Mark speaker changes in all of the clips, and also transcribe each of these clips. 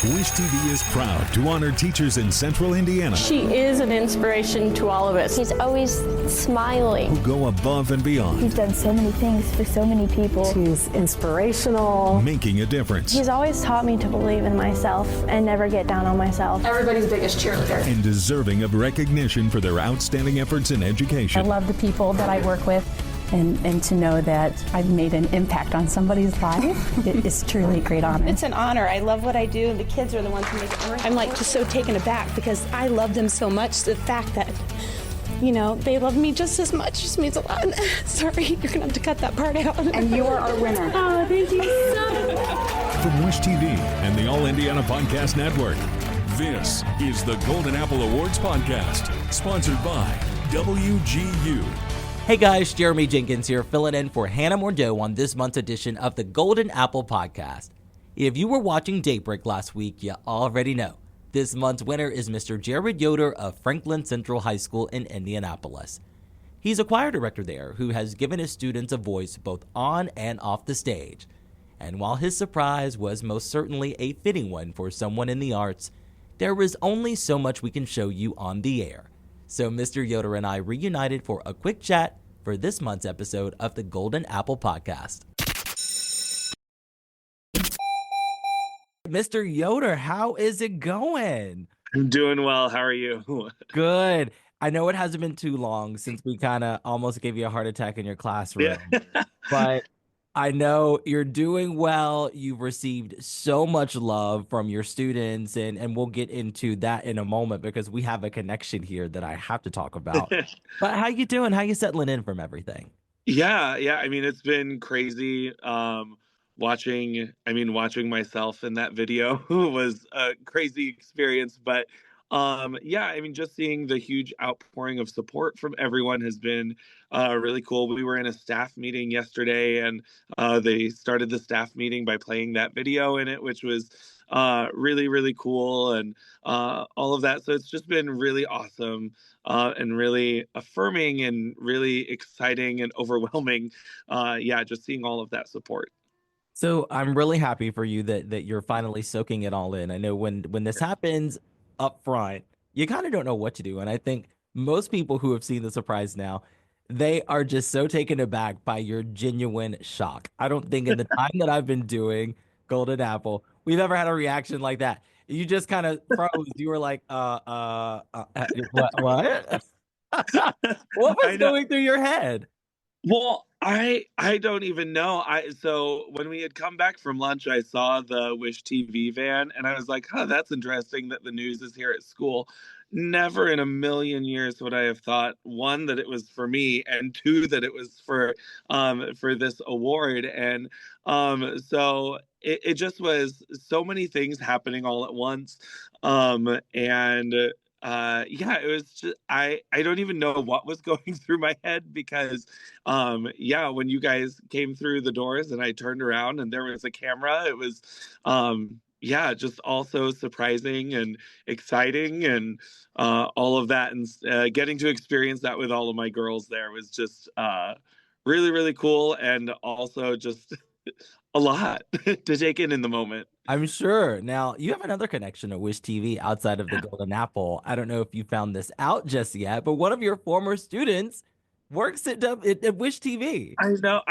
Speaker 1: Wish TV is proud to honor teachers in Central Indiana
Speaker 2: She is an inspiration to all of us.
Speaker 3: He's always smiling.
Speaker 1: who go above and beyond,
Speaker 4: He's done so many things for so many people.
Speaker 5: He's inspirational.
Speaker 1: making a difference,
Speaker 4: He's always taught me to believe in myself and never get down on myself.
Speaker 2: Everybody's biggest cheerleader.
Speaker 1: and deserving of recognition for their outstanding efforts in
Speaker 6: I
Speaker 1: education.
Speaker 6: love the people that I work with, and to know that I've made an impact on somebody's life, it is truly a great honor.
Speaker 7: It's an honor. I love what I do, and the kids are the ones who make it work. I'm like just so taken aback because I love them so much. The fact that, they love me just as much just means a lot. Sorry, you're going to have to cut that part out.
Speaker 5: And you are our winner.
Speaker 7: Oh, thank you so much.
Speaker 1: From Wish TV and the All Indiana Podcast Network, this is the Golden Apple Awards Podcast, sponsored by WGU.
Speaker 8: Hey guys, Jeremy Jenkins here, filling in for Hanna Mordoh on this month's edition of the Golden Apple Podcast. If you were watching Daybreak last week, you already know. This month's winner is Mr. Jared Yoder of Franklin Central High School in Indianapolis. He's a choir director there who has given his students a voice both on and off the stage. And while his surprise was most certainly a fitting one for someone in the arts, there is only so much we can show you on the air. So Mr. Yoder and I reunited for a quick chat for this month's episode of the Golden Apple Podcast. Mr. Yoder, how is it going?
Speaker 9: I'm doing well. How are you?
Speaker 8: Good. I know it hasn't been too long since we kind of almost gave you a heart attack in your classroom, but I know you're doing well. You've received so much love from your students, and we'll get into that in a moment because we have a connection here that I have to talk about. But how you doing? How you settling in from everything?
Speaker 9: Yeah. I mean, it's been crazy. Watching myself in that video was a crazy experience, but just seeing the huge outpouring of support from everyone has been really cool. We were in a staff meeting yesterday, and they started the staff meeting by playing that video in it, which was really, really cool, and all of that. So it's just been really awesome and really affirming and really exciting and overwhelming. Just seeing all of that support.
Speaker 8: So I'm really happy for you that you're finally soaking it all in. I know when this happens up front, you kind of don't know what to do. And I think most people who have seen the surprise now, they are just so taken aback by your genuine shock. I don't think in the time that I've been doing Golden Apple, we've ever had a reaction like that. You just kind of froze. You were like, what? What was going through your head?
Speaker 9: Well, I don't even know. So when we had come back from lunch, I saw the Wish TV van, and I was like, that's interesting that the news is here at school. Never in a million years would I have thought, one, that it was for me, and two, that it was for this award. And so it just was so many things happening all at once. It was just I don't even know what was going through my head because when you guys came through the doors and I turned around and there was a camera, it was just also surprising and exciting and all of that, and getting to experience that with all of my girls there was just really, really cool, and also just a lot to take in the moment.
Speaker 8: I'm sure. Now, you have another connection to Wish TV outside of the Golden Apple. I don't know if you found this out just yet, but one of your former students works at Wish TV.
Speaker 9: I know.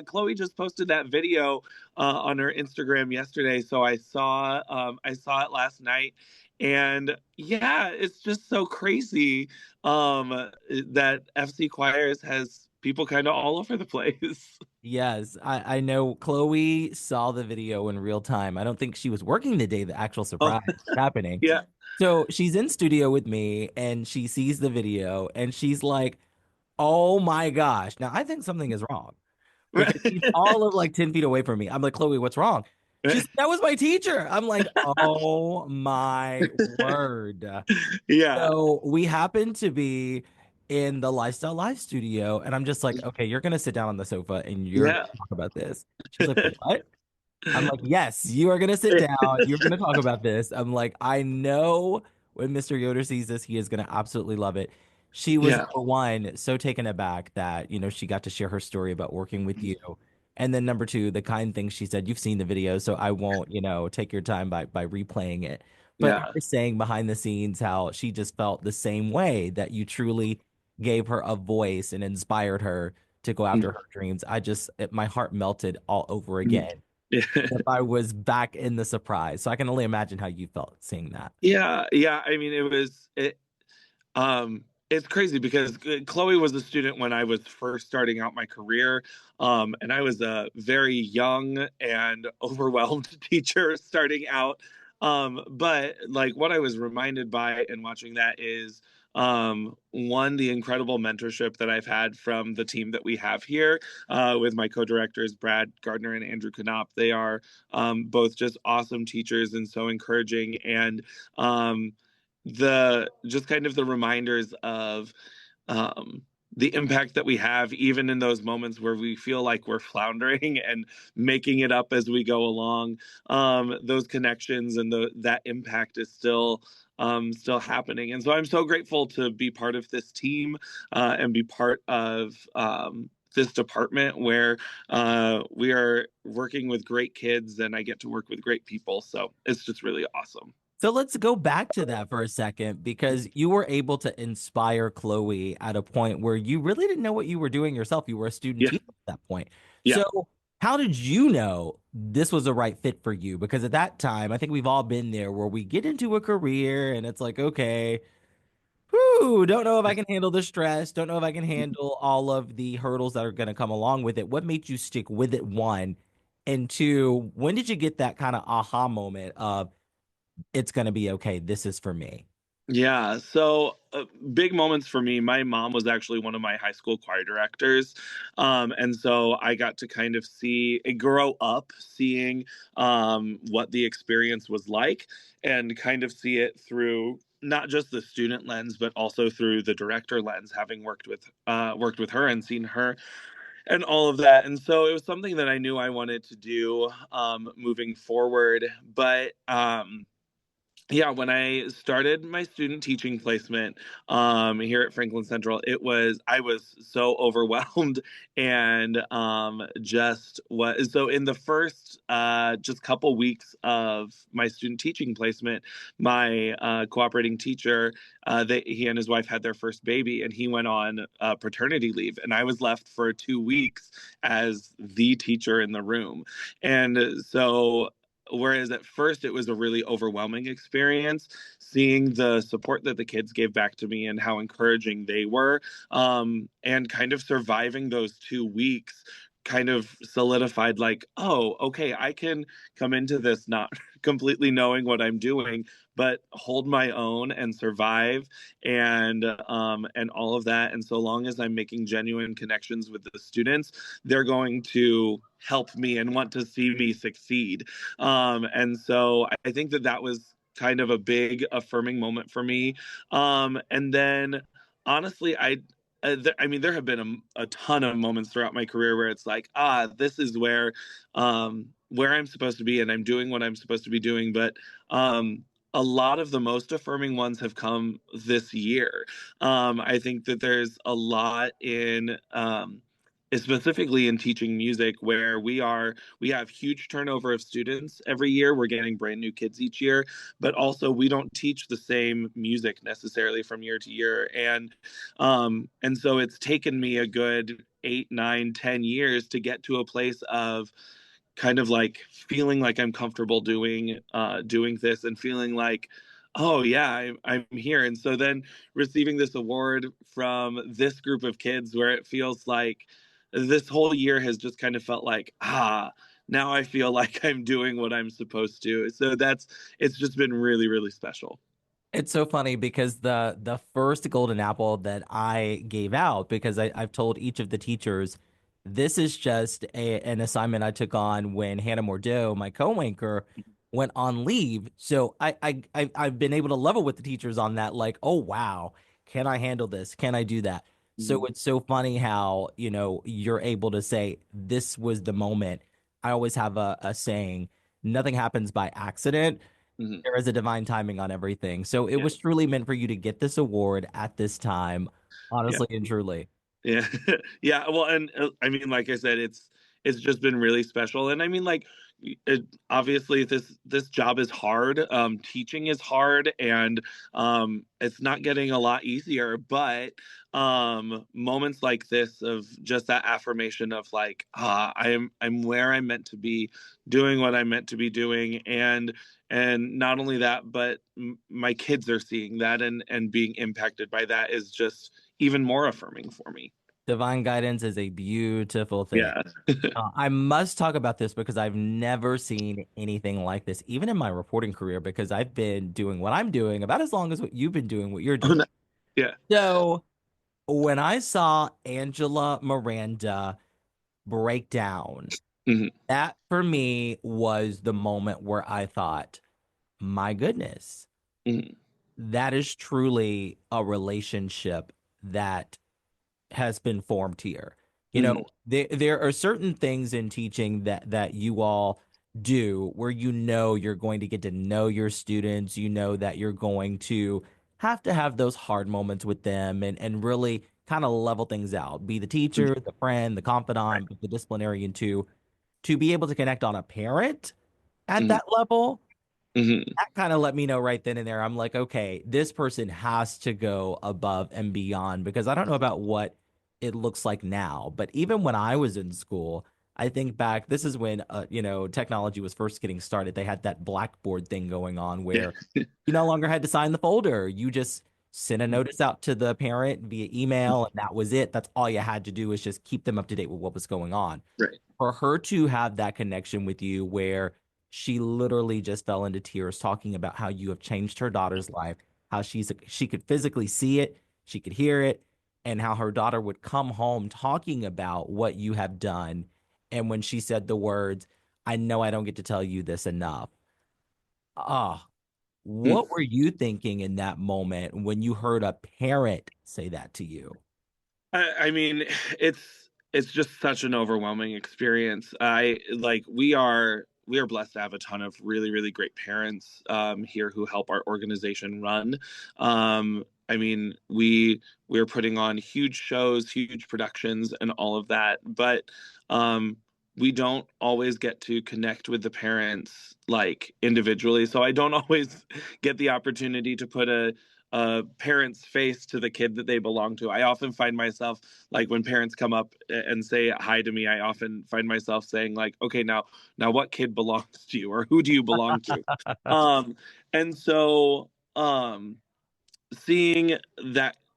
Speaker 9: Chloe just posted that video on her Instagram yesterday, so I saw it last night, and it's just so crazy that FC Choirs has people kind of all over the place.
Speaker 8: Yes, I know Chloe saw the video in real time. I don't think she was working the day the actual surprise was happening.
Speaker 9: Yeah.
Speaker 8: So she's in studio with me and she sees the video and she's like, oh my gosh. Now I think something is wrong. Because she's all of like 10 feet away from me. I'm like, Chloe, what's wrong? She's, that was my teacher. I'm like, oh my word.
Speaker 9: Yeah.
Speaker 8: So we happen to be in the Lifestyle Live studio, and I'm just like, okay, you're gonna sit down on the sofa and you're gonna talk about this. She's like, what? I'm like, yes, you are gonna sit down, you're gonna talk about this. I'm like, I know when Mr. Yoder sees this, he is gonna absolutely love it. She was, for one, so taken aback that, she got to share her story about working with you. And then number two, the kind things she said. You've seen the video, so I won't, take your time by replaying it. But
Speaker 9: Yeah.
Speaker 8: her saying behind the scenes how she just felt the same way, that you truly gave her a voice and inspired her to go after her dreams. My heart melted all over again
Speaker 9: Yeah.
Speaker 8: if I was back in the surprise. So I can only imagine how you felt seeing that.
Speaker 9: Yeah, yeah. I mean, it's crazy because Chloe was a student when I was first starting out my career, and I was a very young and overwhelmed teacher starting out. But like what I was reminded by in watching that is one, the incredible mentorship that I've had from the team that we have here with my co-directors Brad Gardner and Andrew Knopp. They are both just awesome teachers and so encouraging, and um, the just kind of the reminders of um, the impact that we have, even in those moments where we feel like we're floundering and making it up as we go along. Those connections and that impact is still happening. And so I'm so grateful to be part of this team and be part of this department where we are working with great kids and I get to work with great people. So it's just really awesome.
Speaker 8: So let's go back to that for a second, because you were able to inspire Chloe at a point where you really didn't know what you were doing yourself. You were a student
Speaker 9: Yeah.
Speaker 8: teacher at that point.
Speaker 9: Yeah.
Speaker 8: So how did you know this was the right fit for you? Because at that time, I think we've all been there where we get into a career and it's like, okay, don't know if I can handle the stress, don't know if I can handle all of the hurdles that are going to come along with it. What made you stick with it, one? And two, when did you get that kind of aha moment of, it's going to be okay, this is for me?
Speaker 9: Yeah, so big moments for me. My mom was actually one of my high school choir directors. And so I got to kind of grow up seeing what the experience was like and kind of see it through not just the student lens, but also through the director lens, having worked with her and seen her and all of that. And so it was something that I knew I wanted to do moving forward. But yeah, when I started my student teaching placement here at Franklin Central, I was so overwhelmed and just what so in the first just couple weeks of my student teaching placement, my cooperating teacher, he and his wife had their first baby, and he went on paternity leave, and I was left for 2 weeks as the teacher in the room, and so. Whereas at first it was a really overwhelming experience, seeing the support that the kids gave back to me and how encouraging they were, and kind of surviving those 2 weeks kind of solidified like, oh, okay, I can come into this not completely knowing what I'm doing, but hold my own and survive and all of that. And so long as I'm making genuine connections with the students, they're going to help me and want to see me succeed. And so I think that was kind of a big affirming moment for me. And then honestly, I mean, there have been a ton of moments throughout my career where it's like, this is where I'm supposed to be, and I'm doing what I'm supposed to be doing. But a lot of the most affirming ones have come this year. I think that there's a lot in specifically in teaching music where we have huge turnover of students every year. We're getting brand new kids each year, but also we don't teach the same music necessarily from year to year. And so it's taken me a good 8, 9, 10 years to get to a place of kind of like feeling like I'm comfortable doing this and feeling like, oh yeah, I'm here. And so then receiving this award from this group of kids where it feels like this whole year has just kind of felt like, now I feel like I'm doing what I'm supposed to. So it's just been really, really special.
Speaker 8: It's so funny because the first golden apple that I gave out, because I've told each of the teachers, this is just an assignment I took on when Hanna Mordoh, my co-anchor, went on leave. So I've been able to level with the teachers on that, like, oh wow, can I handle this? Can I do that? So it's so funny how, you're able to say, this was the moment. I always have a saying, nothing happens by accident. There is a divine timing on everything. So it was truly meant for you to get this award at this time, honestly and truly.
Speaker 9: Yeah. Yeah. Well, and I mean, like I said, it's just been really special. And I mean, like, obviously this job is hard. Teaching is hard, and it's not getting a lot easier. But moments like this, of just that affirmation of like, I'm where I'm meant to be, doing what I'm meant to be doing, and not only that, but my kids are seeing that and being impacted by that is just even more affirming for me.
Speaker 8: Divine guidance is a beautiful thing.
Speaker 9: Yeah.
Speaker 8: I must talk about this because I've never seen anything like this, even in my reporting career, because I've been doing what I'm doing about as long as what you've been doing, what you're doing.
Speaker 9: Yeah.
Speaker 8: So when I saw Angela Miranda break down, that for me was the moment where I thought, my goodness, that is truly a relationship that has been formed here. You know, there are certain things in teaching that you all do where you're going to get to know your students, that you're going to have those hard moments with them and really kind of level things out. Be the teacher, the friend, the confidant, the disciplinarian to be able to connect on a parent at that level. That kind of let me know right then and there. I'm like, okay, this person has to go above and beyond, because I don't know about what it looks like now, but even when I was in school, I think back, this is when, technology was first getting started. They had that Blackboard thing going on where you no longer had to sign the folder. You just sent a notice out to the parent via email, and that was it. That's all you had to do, is just keep them up to date with what was going on.
Speaker 9: Right.
Speaker 8: For her to have that connection with you where she literally just fell into tears talking about how you have changed her daughter's life, how she could physically see it, she could hear it, and how her daughter would come home talking about what you have done. And when she said the words, "I know I don't get to tell you this enough." What were you thinking in that moment when you heard a parent say that to you?
Speaker 9: I mean, it's just such an overwhelming experience. We are blessed to have a ton of really, really great parents here who help our organization run. I mean, we're putting on huge shows, huge productions, and all of that, but we don't always get to connect with the parents like individually. So I don't always get the opportunity to put a parent's face to the kid that they belong to. I often find myself, like, when parents come up and say hi to me, I often find myself saying, like, okay, now what kid belongs to you, or who do you belong to? And so seeing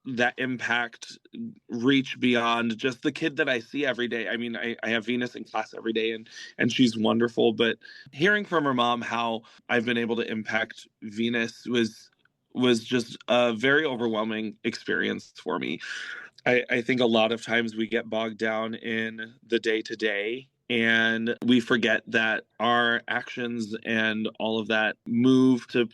Speaker 9: that impact reach beyond just the kid that I see every day. I mean, I have Venus in class every day, and she's wonderful, but hearing from her mom how I've been able to impact Venus was just a very overwhelming experience for me. I think a lot of times we get bogged down in the day-to-day, and we forget that our actions and all of that move to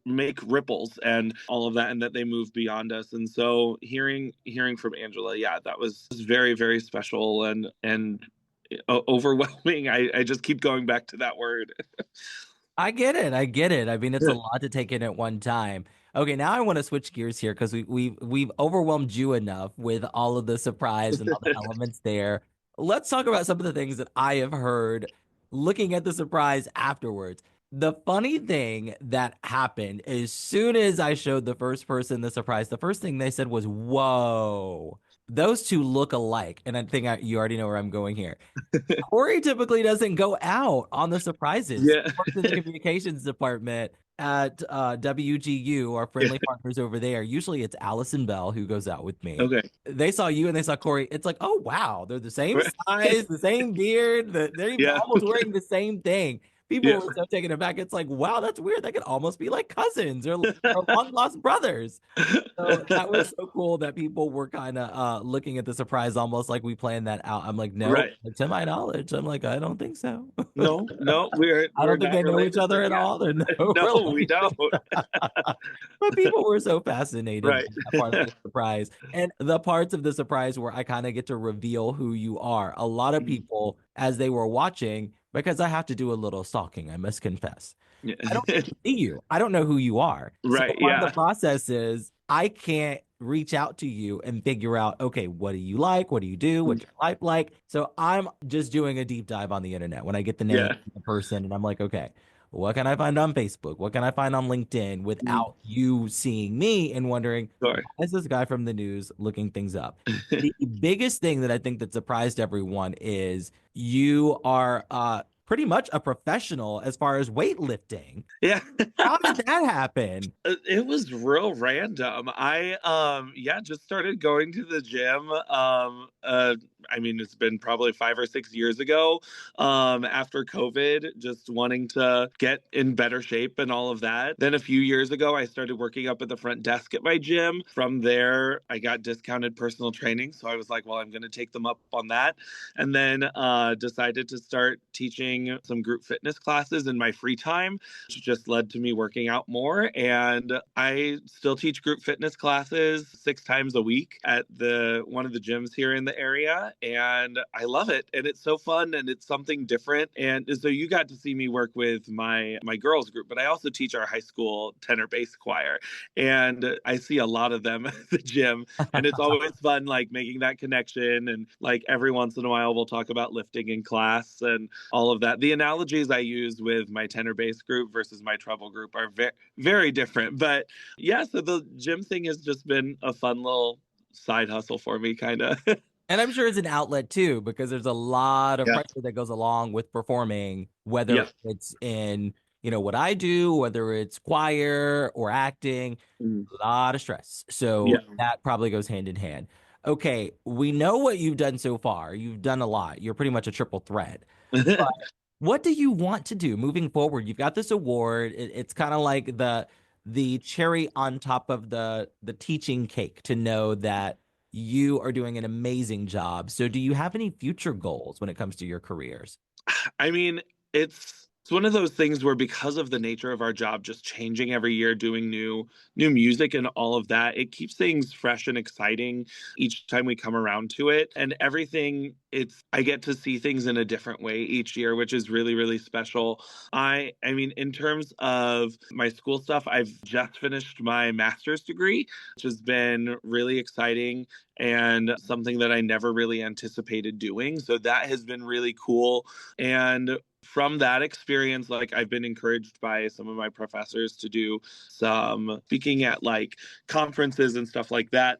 Speaker 9: make ripples and all of that, and that they move beyond us. And so hearing from Angela, yeah, that was very, very special and overwhelming. I just keep going back to that word.
Speaker 8: I get it. I mean, it's a lot to take in at one time. Okay, now I want to switch gears here because we've overwhelmed you enough with all of the surprise and all the elements there. Let's talk about some of the things that I have heard looking at the surprise afterwards. The funny thing that happened, as soon as I showed the first person the surprise, the first thing they said was, "Whoa, those two look alike." And I think you already know where I'm going here. Corey typically doesn't go out on the surprises.
Speaker 9: Yeah.
Speaker 8: He works in the communications department at WGU, our friendly partners over there. Usually it's Allison Bell who goes out with me.
Speaker 9: Okay.
Speaker 8: They saw you and they saw Corey. It's like, oh, wow, they're the same size, the same beard. They're even almost wearing the same thing. People were so taken aback. It's like, wow, that's weird. They could almost be like cousins or long lost brothers. So that was so cool that people were kind of looking at the surprise almost like we planned that out. I'm like, no, to my knowledge, I'm like, I don't think so.
Speaker 9: No,
Speaker 8: I don't think they know each other at all.
Speaker 9: No, we don't.
Speaker 8: But people were so fascinated by that part of the surprise. And the parts of the surprise where I kind of get to reveal who you are. A lot of people, as they were watching, because I have to do a little stalking, I must confess. I don't see you. I don't know who you are.
Speaker 9: Right.
Speaker 8: So part of the process is I can't reach out to you and figure out, okay, what do you like? What do you do? What's your life like? So I'm just doing a deep dive on the internet when I get the name
Speaker 9: Yeah.
Speaker 8: of the person and I'm like, okay, what can I find on Facebook? What can I find on LinkedIn without you seeing me and wondering,
Speaker 9: Sure.
Speaker 8: why is this guy from the news looking things up? The biggest thing that I think that surprised everyone is you are pretty much a professional as far as weightlifting.
Speaker 9: Yeah.
Speaker 8: How did that happen?
Speaker 9: It was real random. I just started going to the gym. I mean, it's been probably 5 or 6 years ago, after COVID, just wanting to get in better shape and all of that. Then a few years ago, I started working up at the front desk at my gym. From there, I got discounted personal training. So I was like, well, I'm going to take them up on that. And then decided to start teaching some group fitness classes in my free time, which just led to me working out more. And I still teach group fitness classes 6 times a week at one of the gyms here in the area. And I love it. And it's so fun and it's something different. And so you got to see me work with my girls group, but I also teach our high school tenor bass choir. And I see a lot of them at the gym. And it's always fun, like making that connection. And like every once in a while, we'll talk about lifting in class and all of that. The analogies I use with my tenor bass group versus my treble group are very, very different. But yeah, so the gym thing has just been a fun little side hustle for me, kind of.
Speaker 8: And I'm sure it's an outlet too, because there's a lot of
Speaker 9: Yeah.
Speaker 8: pressure that goes along with performing, whether
Speaker 9: Yeah.
Speaker 8: it's in, what I do, whether it's choir or acting, a lot of stress. So
Speaker 9: Yeah.
Speaker 8: that probably goes hand in hand. Okay, we know what you've done so far. You've done a lot. You're pretty much a triple threat. But what do you want to do moving forward? You've got this award. It's kind of like the cherry on top of the teaching cake to know that you are doing an amazing job. So do you have any future goals when it comes to your careers?
Speaker 9: I mean, it's one of those things where, because of the nature of our job just changing every year, doing new music and all of that, it keeps things fresh and exciting each time we come around to it. And everything, I get to see things in a different way each year, which is really, really special. I mean, in terms of my school stuff, I've just finished my master's degree, which has been really exciting and something that I never really anticipated doing. So that has been really cool. And from that experience, like, I've been encouraged by some of my professors to do some speaking at like conferences and stuff like that.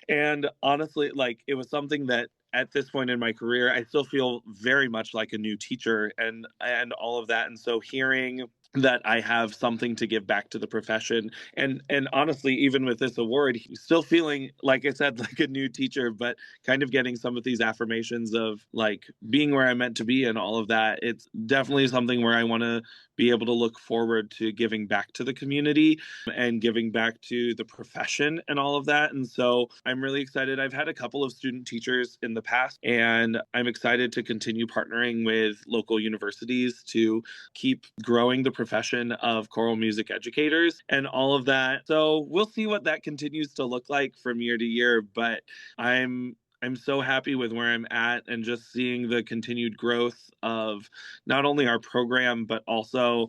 Speaker 9: And honestly, like, it was something that at this point in my career, I still feel very much like a new teacher and all of that. And so hearing that I have something to give back to the profession, and honestly, even with this award, still feeling, like I said, like a new teacher, but kind of getting some of these affirmations of like being where I'm meant to be and all of that. It's definitely something where I want to be able to look forward to giving back to the community and giving back to the profession and all of that. And so I'm really excited. I've had a couple of student teachers in the past, and I'm excited to continue partnering with local universities to keep growing the profession of choral music educators and all of that. So we'll see what that continues to look like from year to year, but I'm so happy with where I'm at, and just seeing the continued growth of not only our program, but also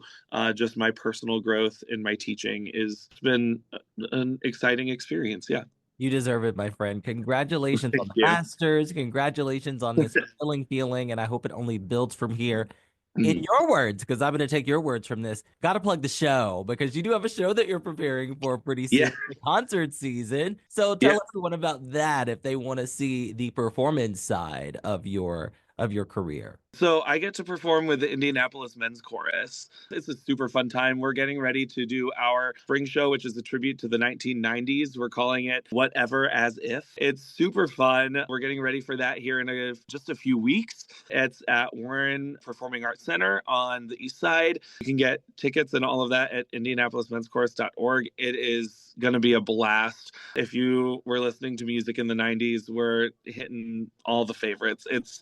Speaker 9: just my personal growth in my teaching. It's been an exciting experience. Yeah.
Speaker 8: You deserve it, my friend. Congratulations on
Speaker 9: Thank
Speaker 8: the
Speaker 9: you.
Speaker 8: Masters. Congratulations on this fulfilling feeling, and I hope it only builds from here. In your words, because I'm going to take your words from this, got to plug the show, because you do have a show that you're preparing for pretty soon, the concert season. So tell everyone about that if they want to see the performance side of your career.
Speaker 9: So I get to perform with the Indianapolis Men's Chorus. It's a super fun time. We're getting ready to do our spring show, which is a tribute to the 1990s. We're calling it Whatever As If. It's super fun. We're getting ready for that here in just a few weeks. It's at Warren Performing Arts Center on the east side. You can get tickets and all of that at indianapolismenschorus.org. It is going to be a blast. If you were listening to music in the 90s, we're hitting all the favorites. It's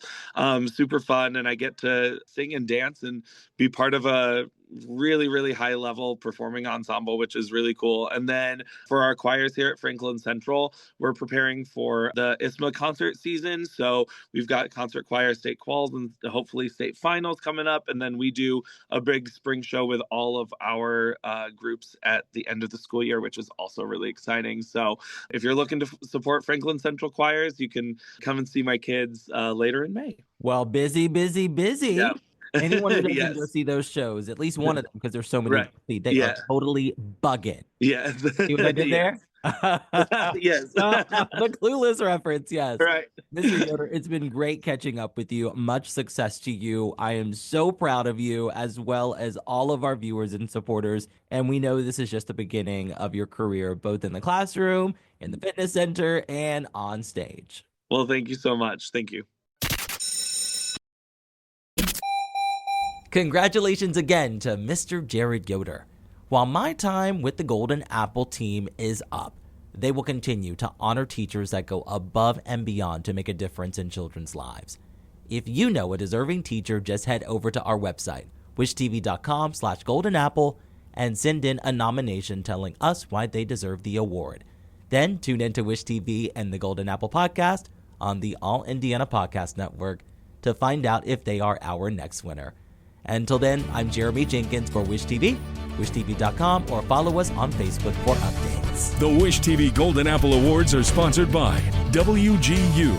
Speaker 9: super fun, and I get to sing and dance and be part of a really, really high level performing ensemble, which is really cool. And then for our choirs here at Franklin Central, we're preparing for the ISMA concert season. So we've got concert choir state quals and hopefully state finals coming up. And then we do a big spring show with all of our groups at the end of the school year, which is also really exciting. So if you're looking to support Franklin Central choirs, you can come and see my kids later in May.
Speaker 8: Well, busy.
Speaker 9: Yeah.
Speaker 8: Anyone who doesn't
Speaker 9: Yes.
Speaker 8: go see those shows, at least one of them, because there's so many,
Speaker 9: Right.
Speaker 8: to see, they are totally bugging.
Speaker 9: Yes.
Speaker 8: See what I did there?
Speaker 9: Yes.
Speaker 8: The Clueless reference, yes.
Speaker 9: Right.
Speaker 8: Mr. Yoder, it's been great catching up with you. Much success to you. I am so proud of you, as well as all of our viewers and supporters. And we know this is just the beginning of your career, both in the classroom, in the fitness center, and on stage.
Speaker 9: Well, thank you so much. Thank you.
Speaker 8: Congratulations again to Mr. Jared Yoder. While my time with the Golden Apple team is up, they will continue to honor teachers that go above and beyond to make a difference in children's lives. If you know a deserving teacher, just head over to our website, wishtv.com/goldenapple, and send in a nomination telling us why they deserve the award. Then tune in to Wish TV and the Golden Apple podcast on the All Indiana Podcast Network to find out if they are our next winner. Until then, I'm Jeremy Jenkins for Wish TV, wishtv.com, or follow us on Facebook for updates.
Speaker 1: The Wish TV Golden Apple Awards are sponsored by WGU.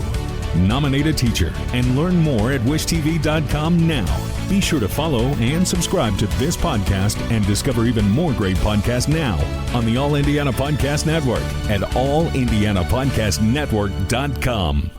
Speaker 1: Nominate a teacher and learn more at wishtv.com now. Be sure to follow and subscribe to this podcast and discover even more great podcasts now on the All Indiana Podcast Network at allindianapodcastnetwork.com.